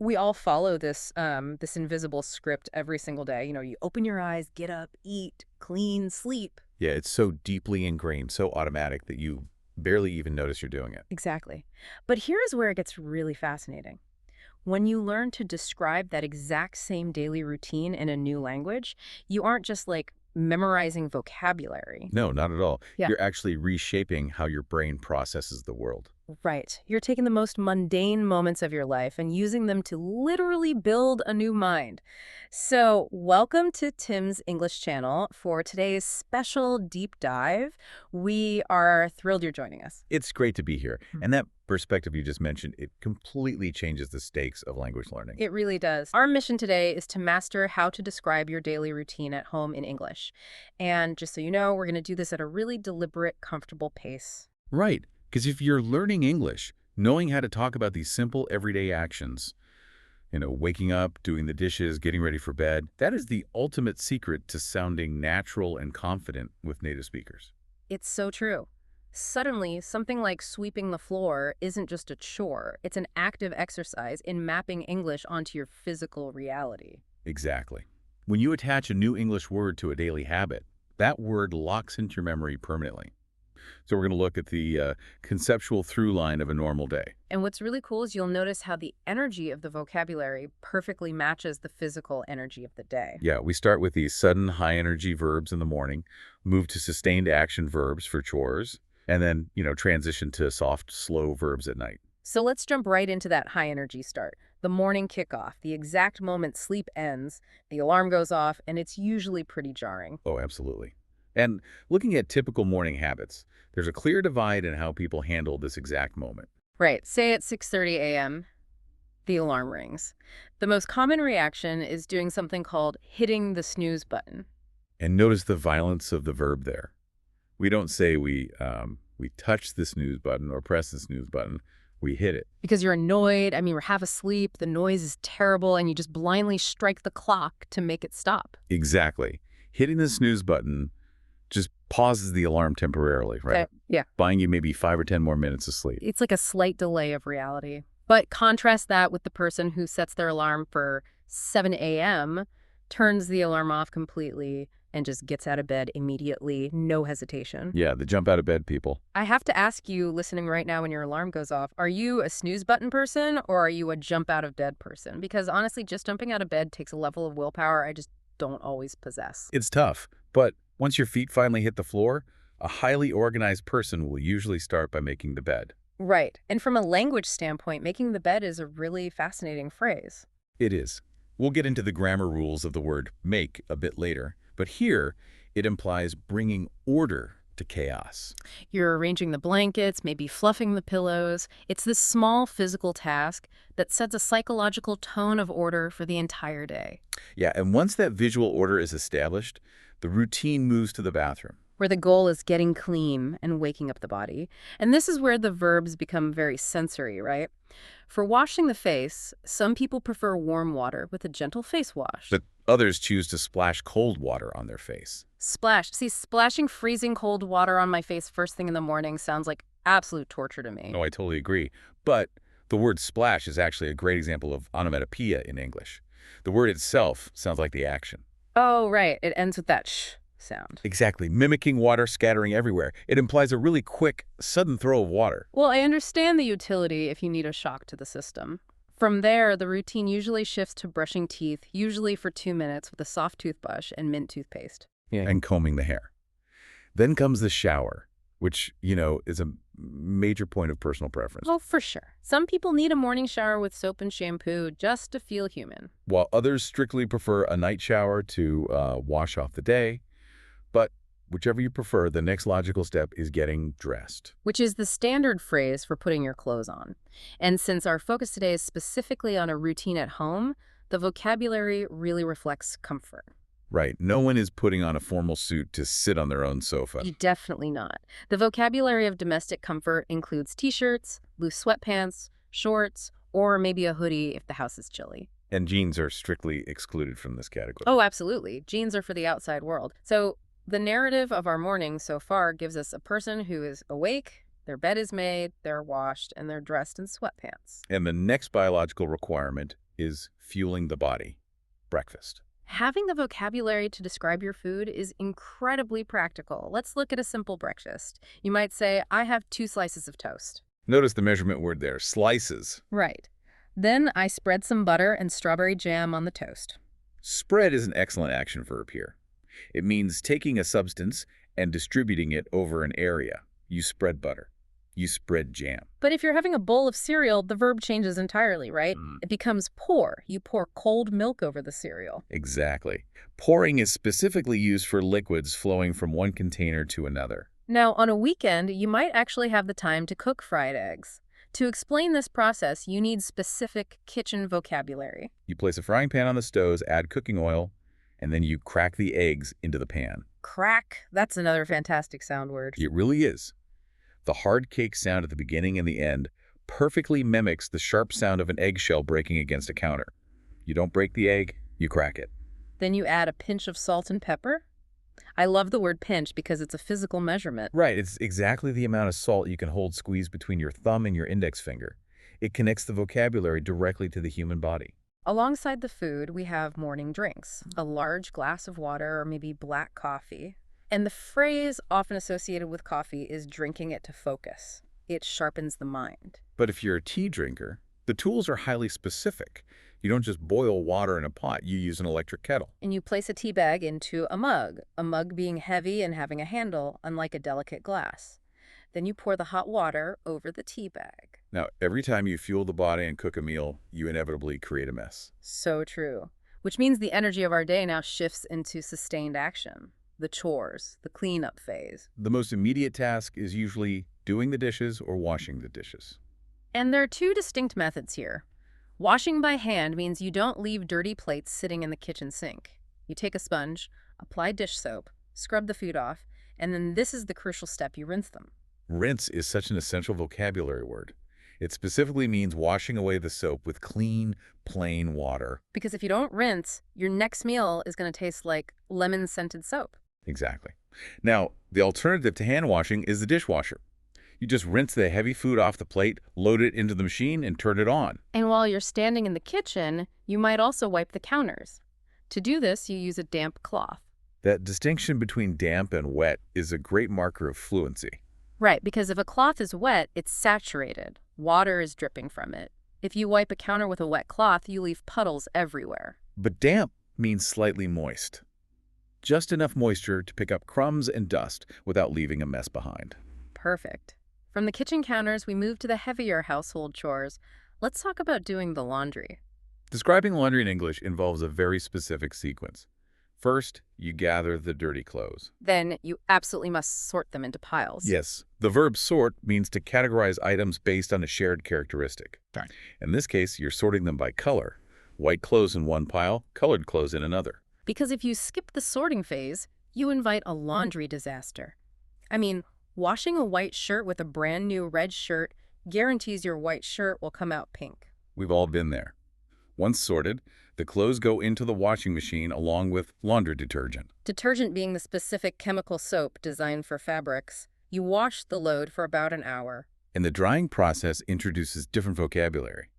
We all follow this invisible script every single day. You open your eyes, get up, eat, clean, sleep. Yeah, it's so deeply ingrained, so automatic that you barely even notice you're doing it. Exactly. But here's where it gets really fascinating. When you learn to describe that exact same daily routine in a new language, you aren't just like memorizing vocabulary. No, not at all. Yeah. You're actually reshaping how your brain processes the world. Right. You're taking the most mundane moments of your life and using them to literally build a new mind. So, welcome to Tim's English channel for today's special deep dive. We are thrilled you're joining us. It's great to be here. Mhm. And that perspective you just mentioned, it completely changes the stakes of language learning. It really does. Our mission today is to master how to describe your daily routine at home in English. And just so you know, we're going to do this at a really deliberate, comfortable pace. Right. Because if you're learning English, knowing how to talk about these simple everyday actions, waking up, doing the dishes, getting ready for bed, that is the ultimate secret to sounding natural and confident with native speakers. It's so true. Suddenly, something like sweeping the floor isn't just a chore, it's an active exercise in mapping English onto your physical reality. Exactly. When you attach a new English word to a daily habit, that word locks into your memory permanently. So we're going to look at the conceptual through line of a normal day. And what's really cool is you'll notice how the energy of the vocabulary perfectly matches the physical energy of the day. Yeah, we start with these sudden high-energy verbs in the morning, move to sustained action verbs for chores, and then, transition to soft, slow verbs at night. So let's jump right into that high energy start. The morning kickoff, the exact moment sleep ends, the alarm goes off, and it's usually pretty jarring. Oh, absolutely. And looking at typical morning habits, there's a clear divide in how people handle this exact moment. Right, say at 6:30 a.m., the alarm rings. The most common reaction is doing something called hitting the snooze button. And notice the violence of the verb there. We don't say we touch the snooze button or press the snooze button. We hit it. Because you're annoyed, we're half asleep, the noise is terrible, and you just blindly strike the clock to make it stop. Exactly. Hitting the snooze button just pauses the alarm temporarily, right? Yeah. Buying you maybe 5 or 10 more minutes of sleep. It's like a slight delay of reality. But contrast that with the person who sets their alarm for 7 a.m., turns the alarm off completely, and just gets out of bed immediately, no hesitation. Yeah, the jump out of bed people. I have to ask you, listening right now when your alarm goes off, are you a snooze button person or are you a jump out of bed person? Because honestly, just jumping out of bed takes a level of willpower I just don't always possess. It's tough, but once your feet finally hit the floor, a highly organized person will usually start by making the bed. Right. And from a language standpoint, making the bed is a really fascinating phrase. It is. We'll get into the grammar rules of the word make a bit later, but here it implies bringing order to chaos. You're arranging the blankets, maybe fluffing the pillows. It's this small physical task that sets a psychological tone of order for the entire day. Yeah, and once that visual order is established, the routine moves to the bathroom. Where the goal is getting clean and waking up the body. And this is where the verbs become very sensory, right? For washing the face, some people prefer warm water with a gentle face wash. But others choose to splash cold water on their face. Splash. See, splashing freezing cold water on my face first thing in the morning sounds like absolute torture to me. No, I totally agree. But the word splash is actually a great example of onomatopoeia in English. The word itself sounds like the action. Oh, right. It ends with that sh sound. Exactly. Mimicking water scattering everywhere. It implies a really quick, sudden throw of water. Well, I understand the utility if you need a shock to the system. From there, the routine usually shifts to brushing teeth, usually for 2 minutes with a soft toothbrush and mint toothpaste. Yeah. And combing the hair. Then comes the shower, which, is a major point of personal preference. Oh, for sure. Some people need a morning shower with soap and shampoo just to feel human. While others strictly prefer a night shower to wash off the day. But whichever you prefer, the next logical step is getting dressed. Which is the standard phrase for putting your clothes on. And since our focus today is specifically on a routine at home, the vocabulary really reflects comfort. Right. No one is putting on a formal suit to sit on their own sofa. Definitely not. The vocabulary of domestic comfort includes t-shirts, loose sweatpants, shorts, or maybe a hoodie if the house is chilly. And jeans are strictly excluded from this category. Oh, absolutely. Jeans are for the outside world. So the narrative of our morning so far gives us a person who is awake, their bed is made, they're washed, and they're dressed in sweatpants. And the next biological requirement is fueling the body. Breakfast. Having the vocabulary to describe your food is incredibly practical. Let's look at a simple breakfast. You might say, I have 2 slices of toast. Notice the measurement word there, slices. Right. Then I spread some butter and strawberry jam on the toast. Spread is an excellent action verb here. It means taking a substance and distributing it over an area. You spread butter. You spread jam. But if you're having a bowl of cereal, the verb changes entirely, right? It becomes pour. You pour cold milk over the cereal. Exactly. Pouring is specifically used for liquids flowing from one container to another. Now, on a weekend, you might actually have the time to cook fried eggs. To explain this process, you need specific kitchen vocabulary. You place a frying pan on the stove, add cooking oil, and then you crack the eggs into the pan. Crack, that's another fantastic sound word. It really is. The hard cake sound at the beginning and the end perfectly mimics the sharp sound of an eggshell breaking against a counter. You don't break the egg, you crack it. Then you add a pinch of salt and pepper. I love the word pinch because it's a physical measurement. Right, it's exactly the amount of salt you can hold squeezed between your thumb and your index finger. It connects the vocabulary directly to the human body. Alongside the food, we have morning drinks, a large glass of water or maybe black coffee. And the phrase often associated with coffee is drinking it to focus. It sharpens the mind. But if you're a tea drinker, the tools are highly specific. You don't just boil water in a pot, you use an electric kettle. And you place a tea bag into a mug being heavy and having a handle, unlike a delicate glass. Then you pour the hot water over the tea bag. Now, every time you fuel the body and cook a meal, you inevitably create a mess. So true. Which means the energy of our day now shifts into sustained action. The chores, the cleanup phase. The most immediate task is usually doing the dishes or washing the dishes. And there are 2 distinct methods here. Washing by hand means you don't leave dirty plates sitting in the kitchen sink. You take a sponge, apply dish soap, scrub the food off, and then this is the crucial step, you rinse them. Rinse is such an essential vocabulary word. It specifically means washing away the soap with clean, plain water. Because if you don't rinse, your next meal is going to taste like lemon-scented soap. Exactly. Now, the alternative to hand washing is the dishwasher. You just rinse the heavy food off the plate, load it into the machine, and turn it on. And while you're standing in the kitchen, you might also wipe the counters. To do this, you use a damp cloth. That distinction between damp and wet is a great marker of fluency. Right, because if a cloth is wet, it's saturated. Water is dripping from it. If you wipe a counter with a wet cloth, you leave puddles everywhere. But damp means slightly moist. Just enough moisture to pick up crumbs and dust without leaving a mess behind. Perfect. From the kitchen counters, we move to the heavier household chores. Let's talk about doing the laundry. Describing laundry in English involves a very specific sequence. First, you gather the dirty clothes. Then you absolutely must sort them into piles. Yes, the verb sort means to categorize items based on a shared characteristic. Right. In this case, you're sorting them by color. White clothes in one pile, colored clothes in another. Because if you skip the sorting phase, you invite a laundry disaster. I mean, washing a white shirt with a brand new red shirt guarantees your white shirt will come out pink. We've all been there. Once sorted, the clothes go into the washing machine along with laundry detergent. Detergent being the specific chemical soap designed for fabrics. You wash the load for about an hour. And the drying process introduces different vocabulary.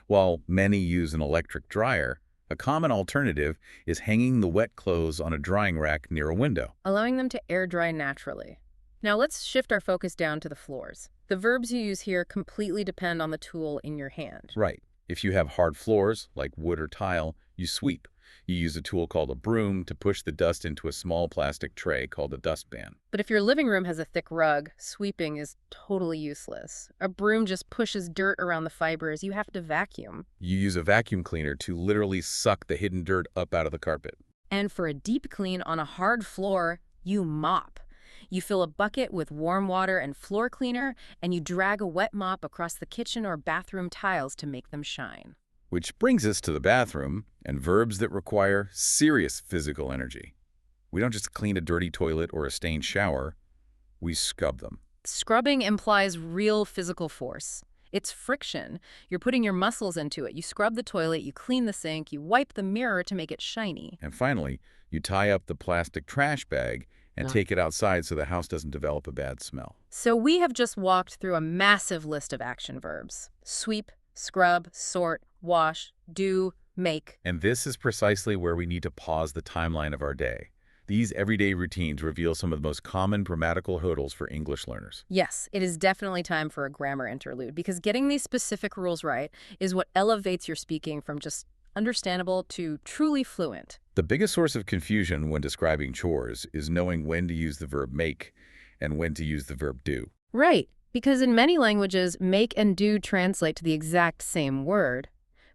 While many use an electric dryer, a common alternative is hanging the wet clothes on a drying rack near a window. Allowing them to air dry naturally. Now let's shift our focus down to the floors. The verbs you use here completely depend on the tool in your hand. Right. If you have hard floors, like wood or tile, you sweep. You use a tool called a broom to push the dust into a small plastic tray called a dustpan. But if your living room has a thick rug, sweeping is totally useless. A broom just pushes dirt around the fibers. You have to vacuum. You use a vacuum cleaner to literally suck the hidden dirt up out of the carpet. And for a deep clean on a hard floor, you mop. You fill a bucket with warm water and floor cleaner, and you drag a wet mop across the kitchen or bathroom tiles to make them shine. Which brings us to the bathroom and verbs that require serious physical energy. We don't just clean a dirty toilet or a stained shower, we scrub them. Scrubbing implies real physical force. It's friction. You're putting your muscles into it. You scrub the toilet, you clean the sink, you wipe the mirror to make it shiny. And finally, you tie up the plastic trash bag and take it outside so the house doesn't develop a bad smell. So we have just walked through a massive list of action verbs. Sweep, Scrub, sort, wash, do, make. And this is precisely where we need to pause the timeline of our day. These everyday routines reveal some of the most common grammatical hurdles for English learners. Yes, it is definitely time for a grammar interlude because getting these specific rules right is what elevates your speaking from just understandable to truly fluent. The biggest source of confusion when describing chores is knowing when to use the verb make and when to use the verb do. Right, because in many languages, make and do translate to the exact same word,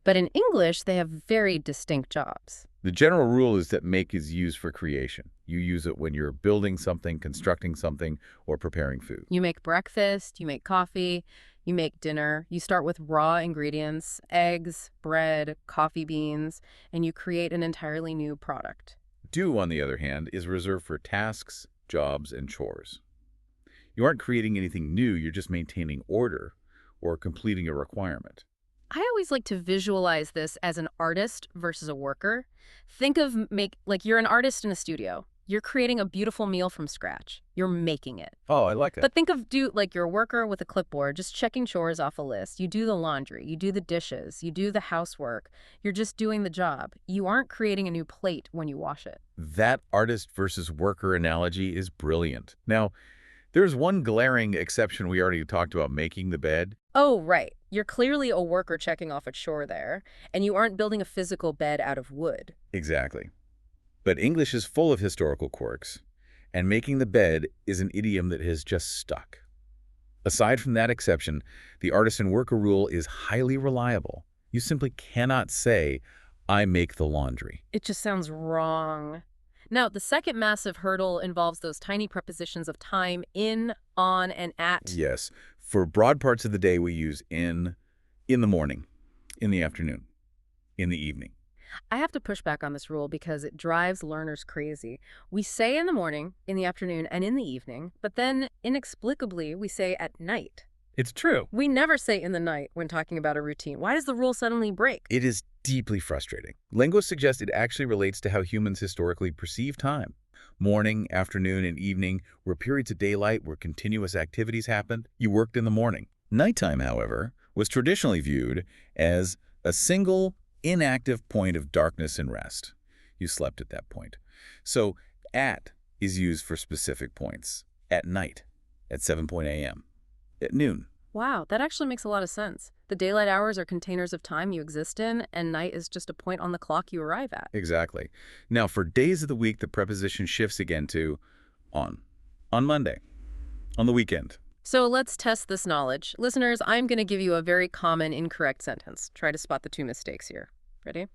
but in English, they have very distinct jobs. The general rule is that make is used for creation. You use it when you're building something, constructing something, or preparing food. You make breakfast, you make coffee, you make dinner. You start with raw ingredients, eggs, bread, coffee beans, and you create an entirely new product. Do, on the other hand, is reserved for tasks, jobs, and chores. You aren't creating anything new, you're just maintaining order or completing a requirement. I always like to visualize this as an artist versus a worker. Think of like you're an artist in a studio. You're creating a beautiful meal from scratch. You're making it. Oh, I like that. But think of like you're a worker with a clipboard, just checking chores off a list. You do the laundry, you do the dishes, you do the housework. You're just doing the job. You aren't creating a new plate when you wash it. That artist versus worker analogy is brilliant. Now, there's one glaring exception we already talked about, making the bed. Oh, right. You're clearly a worker checking off a chore there, and you aren't building a physical bed out of wood. Exactly. But English is full of historical quirks, and making the bed is an idiom that has just stuck. Aside from that exception, the artist and worker rule is highly reliable. You simply cannot say, I make the laundry. It just sounds wrong. Now, the second massive hurdle involves those tiny prepositions of time, in, on, and at. Yes. For broad parts of the day, we use in the morning, in the afternoon, in the evening. I have to push back on this rule because it drives learners crazy. We say in the morning, in the afternoon, and in the evening, but then inexplicably we say at night. It's true. We never say in the night when talking about a routine. Why does the rule suddenly break? It is deeply frustrating. Linguists suggest it actually relates to how humans historically perceive time. Morning, afternoon, and evening were periods of daylight where continuous activities happened. You worked in the morning. Nighttime, however, was traditionally viewed as a single, inactive point of darkness and rest. You slept at that point. So, at is used for specific points. At night, at 7 a.m., at noon. Wow, that actually makes a lot of sense. The daylight hours are containers of time you exist in, and night is just a point on the clock you arrive at. Exactly. Now, for days of the week, the preposition shifts again to on Monday, on the weekend. So let's test this knowledge. Listeners, I'm going to give you a very common incorrect sentence. Try to spot the two mistakes here. Ready?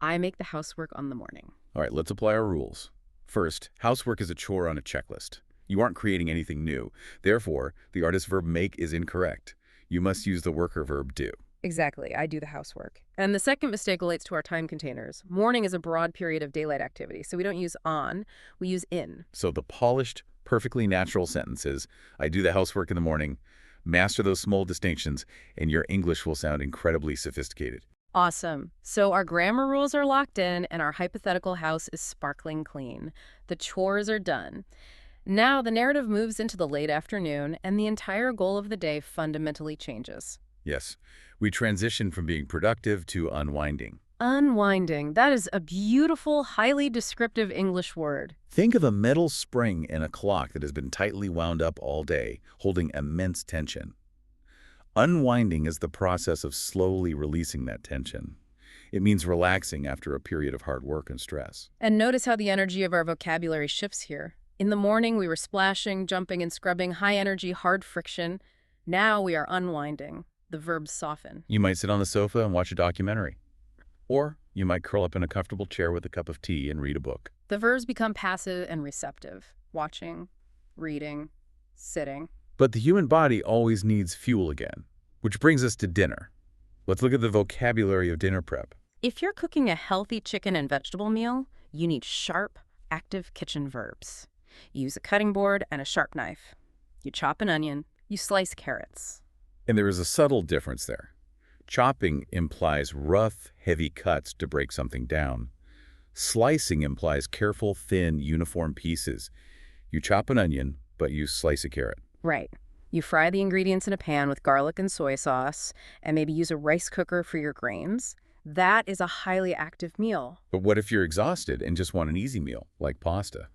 I make the housework on the morning. All right, let's apply our rules. First, housework is a chore on a checklist. You aren't creating anything new. Therefore, the artist verb make is incorrect. You must use the worker verb do. Exactly. I do the housework. And the second mistake relates to our time containers. Morning is a broad period of daylight activity, so we don't use on, we use in. So the polished, perfectly natural sentences, I do the housework in the morning, master those small distinctions, and your English will sound incredibly sophisticated. Awesome. So our grammar rules are locked in, and our hypothetical house is sparkling clean. The chores are done. Now the narrative moves into the late afternoon, and the entire goal of the day fundamentally changes. Yes, we transition from being productive to unwinding. Unwinding. That is a beautiful, highly descriptive English word. Think of a metal spring in a clock that has been tightly wound up all day, holding immense tension. Unwinding is the process of slowly releasing that tension. It means relaxing after a period of hard work and stress. And notice how the energy of our vocabulary shifts here. In the morning, we were splashing, jumping, and scrubbing, high energy, hard friction. Now we are unwinding. The verbs soften. You might sit on the sofa and watch a documentary. Or you might curl up in a comfortable chair with a cup of tea and read a book. The verbs become passive and receptive. Watching, reading, sitting. But the human body always needs fuel again, which brings us to dinner. Let's look at the vocabulary of dinner prep. If you're cooking a healthy chicken and vegetable meal, you need sharp, active kitchen verbs. Use a cutting board and a sharp knife. You chop an onion. You slice carrots. And there is a subtle difference there. Chopping implies rough, heavy cuts to break something down. Slicing implies careful, thin, uniform pieces. You chop an onion, but you slice a carrot. Right. You fry the ingredients in a pan with garlic and soy sauce, and maybe use a rice cooker for your grains. That is a highly active meal. But what if you're exhausted and just want an easy meal, like pasta?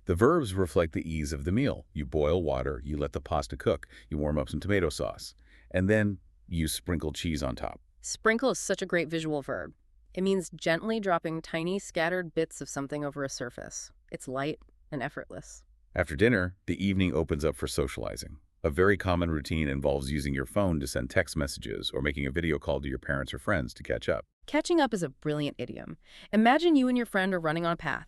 The verbs reflect the ease of the meal. You boil water, you let the pasta cook, you warm up some tomato sauce, and then you sprinkle cheese on top. Sprinkle is such a great visual verb. It means gently dropping tiny scattered bits of something over a surface. It's light and effortless. After dinner, the evening opens up for socializing. A very common routine involves using your phone to send text messages or making a video call to your parents or friends to catch up. Catching up is a brilliant idiom. Imagine you and your friend are running on a path,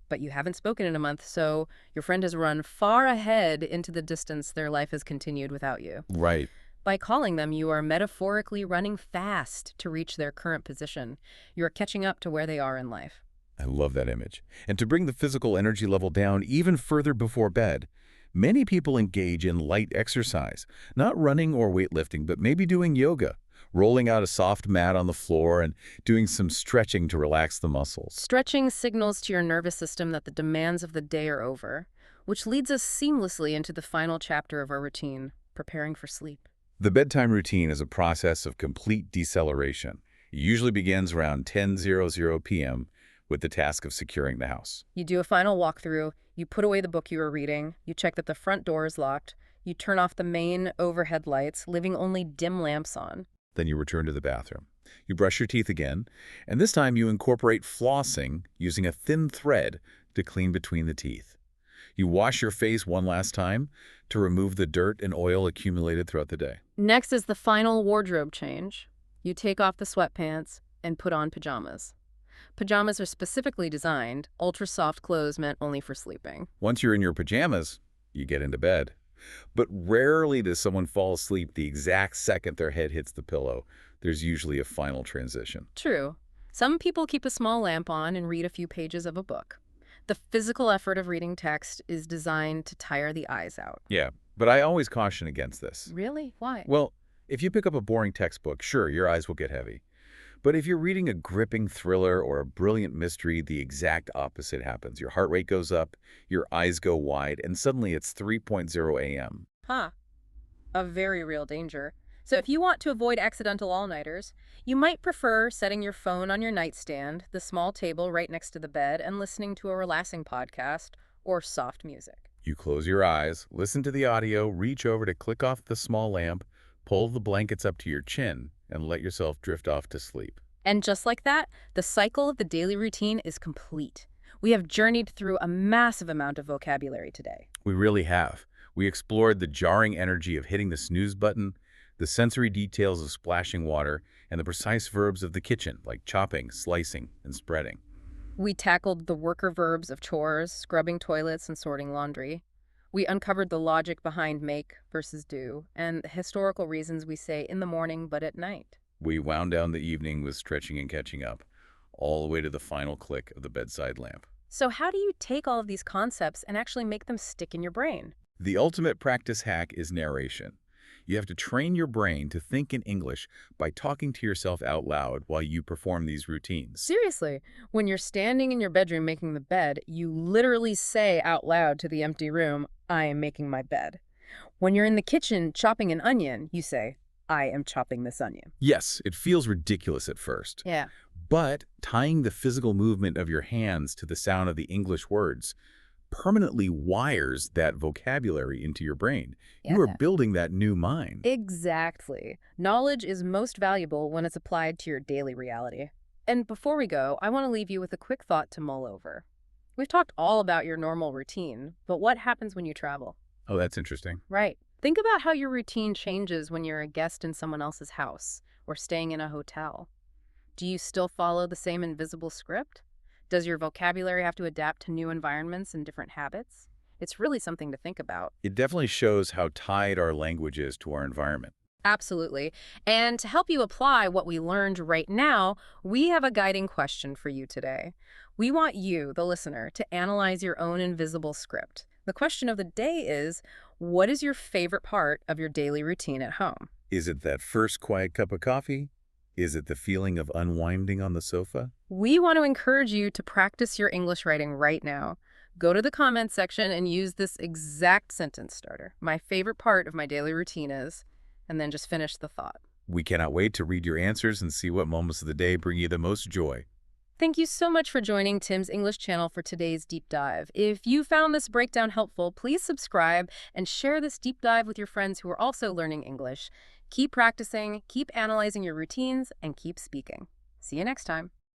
but you haven't spoken in a month, so your friend has run far ahead into the distance their life has continued without you. Right. By calling them, you are metaphorically running fast to reach their current position. You are catching up to where they are in life. I love that image. And to bring the physical energy level down even further before bed, many people engage in light exercise, not running or weightlifting, but maybe doing yoga, rolling out a soft mat on the floor and doing some stretching to relax the muscles. Stretching signals to your nervous system that the demands of the day are over, which leads us seamlessly into the final chapter of our routine, preparing for sleep. The bedtime routine is a process of complete deceleration. It usually begins around 10:00 p.m. with the task of securing the house. You do a final walkthrough, you put away the book you were reading, you check that the front door is locked, you turn off the main overhead lights, leaving only dim lamps on. Then you return to the bathroom. You brush your teeth again, and this time you incorporate flossing using a thin thread to clean between the teeth. You wash your face one last time to remove the dirt and oil accumulated throughout the day. Next is the final wardrobe change. You take off the sweatpants and put on pajamas. Pajamas are specifically designed, ultra-soft clothes meant only for sleeping. Once you're in your pajamas, you get into bed. But rarely does someone fall asleep the exact second their head hits the pillow. There's usually a final transition. True. Some people keep a small lamp on and read a few pages of a book. The physical effort of reading text is designed to tire the eyes out. Yeah, but I always caution against this. Really? Why? Well, if you pick up a boring textbook, sure, your eyes will get heavy. But if you're reading a gripping thriller or a brilliant mystery, the exact opposite happens. Your heart rate goes up, your eyes go wide, and suddenly it's 3:00 a.m. Huh. A very real danger. So if you want to avoid accidental all-nighters, you might prefer setting your phone on your nightstand, the small table right next to the bed, and listening to a relaxing podcast or soft music. You close your eyes, listen to the audio, reach over to click off the small lamp, pull the blankets up to your chin, and let yourself drift off to sleep. And just like that, the cycle of the daily routine is complete. We have journeyed through a massive amount of vocabulary today. We really have. We explored the jarring energy of hitting the snooze button, the sensory details of splashing water, and the precise verbs of the kitchen, like chopping, slicing, and spreading. We tackled the worker verbs of chores, scrubbing toilets, and sorting laundry. We uncovered the logic behind make versus do, and the historical reasons we say in the morning but at night. We wound down the evening with stretching and catching up, all the way to the final click of the bedside lamp. So how do you take all of these concepts and actually make them stick in your brain? The ultimate practice hack is narration. You have to train your brain to think in English by talking to yourself out loud while you perform these routines. Seriously, when you're standing in your bedroom making the bed, you literally say out loud to the empty room, "I am making my bed." When you're in the kitchen chopping an onion, you say, "I am chopping this onion." Yes, it feels ridiculous at first, Yeah. but tying the physical movement of your hands to the sound of the English words permanently wires that vocabulary into your brain. You are building that new mind. Exactly. Knowledge is most valuable when it's applied to your daily reality. And before we go, I want to leave you with a quick thought to mull over. We've talked all about your normal routine, but what happens when you travel? Oh, that's interesting. Right. Think about how your routine changes when you're a guest in someone else's house or staying in a hotel. Do you still follow the same invisible script? Does your vocabulary have to adapt to new environments and different habits? It's really something to think about. It definitely shows how tied our language is to our environment. Absolutely. And to help you apply what we learned right now, we have a guiding question for you today. We want you, the listener, to analyze your own invisible script. The question of the day is, what is your favorite part of your daily routine at home? Is it that first quiet cup of coffee? Is it the feeling of unwinding on the sofa? We want to encourage you to practice your English writing right now. Go to the comments section and use this exact sentence starter. My favorite part of my daily routine is, and then just finish the thought. We cannot wait to read your answers and see what moments of the day bring you the most joy. Thank you so much for joining Tim's English channel for today's deep dive. If you found this breakdown helpful, please subscribe and share this deep dive with your friends who are also learning English. Keep practicing, keep analyzing your routines, and keep speaking. See you next time.